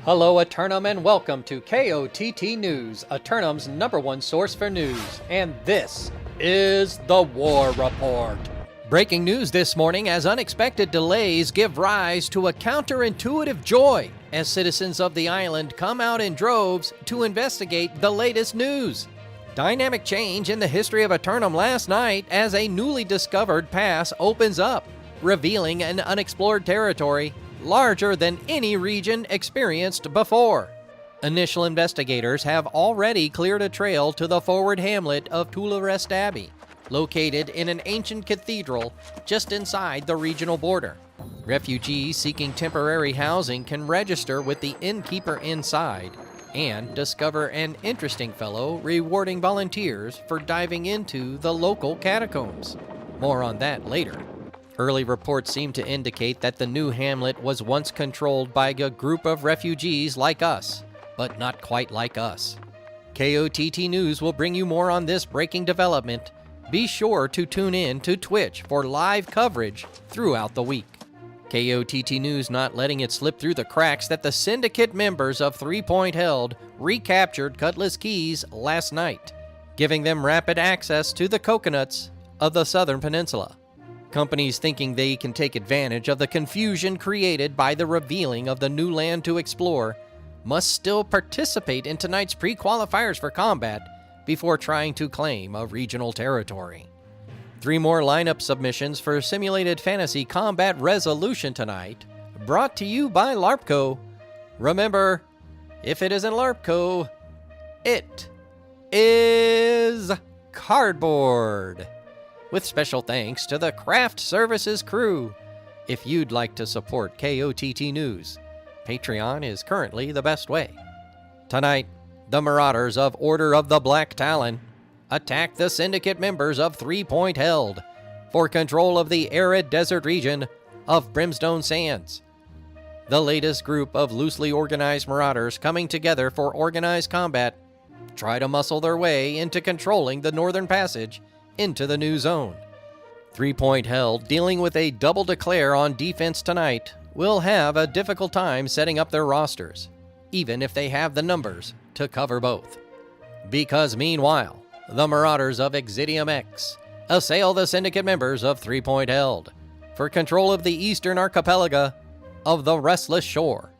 Hello Aeternum and welcome to KOTT News, Aeternum's #1 source for news, and this is the War Report. Breaking news this morning as unexpected delays give rise to a counterintuitive joy as citizens of the island come out in droves to investigate the latest news. Dynamic change in the history of Aeternum last night as a newly discovered pass opens up, revealing an unexplored territory larger than any region experienced before. Initial investigators have already cleared a trail to the forward hamlet of Tularest Abbey, located in an ancient cathedral just inside the regional border. Refugees seeking temporary housing can register with the innkeeper inside and discover an interesting fellow rewarding volunteers for diving into the local catacombs. More on that later. Early reports seem to indicate that the new hamlet was once controlled by a group of refugees like us, but not quite like us. KOTT News will bring you more on this breaking development. Be sure to tune in to Twitch for live coverage throughout the week. KOTT News not letting it slip through the cracks that the syndicate members of 3 Point Held recaptured Cutlass Keys last night, giving them rapid access to the coconuts of the southern peninsula. Companies thinking they can take advantage of the confusion created by the revealing of the new land to explore must still participate in tonight's pre-qualifiers for combat before trying to claim a regional territory. 3 more lineup submissions for simulated fantasy combat resolution tonight, brought to you by LARPco. Remember, if it isn't LARPco, it is cardboard. With special thanks to the Craft Services crew. If you'd like to support KOTT News, Patreon is currently the best way. Tonight, the Marauders of Order of the Black Talon attack the syndicate members of 3 Point Held for control of the arid desert region of Brimstone Sands. The latest group of loosely organized marauders coming together for organized combat try to muscle their way into controlling the Northern Passage into the new zone. 3 Point Held, dealing with a double declare on defense tonight, will have a difficult time setting up their rosters, even if they have the numbers to cover both. Because meanwhile, the Marauders of Exidium X assail the syndicate members of 3 Point Held for control of the eastern archipelago of the Restless Shore.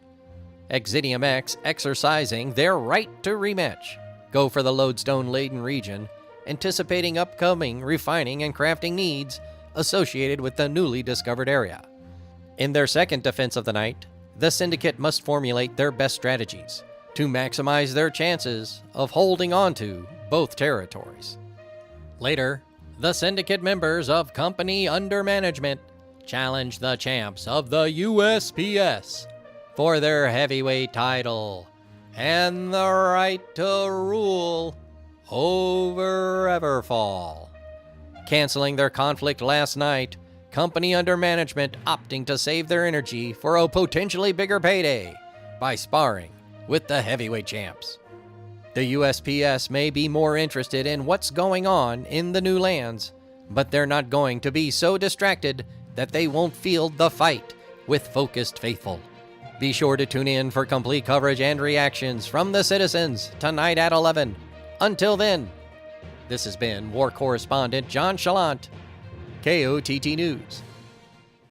Exidium X, exercising their right to rematch, go for the lodestone-laden region, anticipating upcoming refining and crafting needs associated with the newly discovered area. In their second defense of the night, the Syndicate must formulate their best strategies to maximize their chances of holding onto both territories. Later, the Syndicate members of Company Under Management challenge the champs of the USPS for their heavyweight title and the right to rule over Everfall. Canceling their conflict last night, Company Under Management opting to save their energy for a potentially bigger payday by sparring with the heavyweight champs. The USPS may be more interested in what's going on in the new lands, but they're not going to be so distracted that they won't field the fight with focused faithful. Be sure to tune in for complete coverage and reactions from the citizens tonight at 11. Until then, this has been War Correspondent JChalant, KOTT News.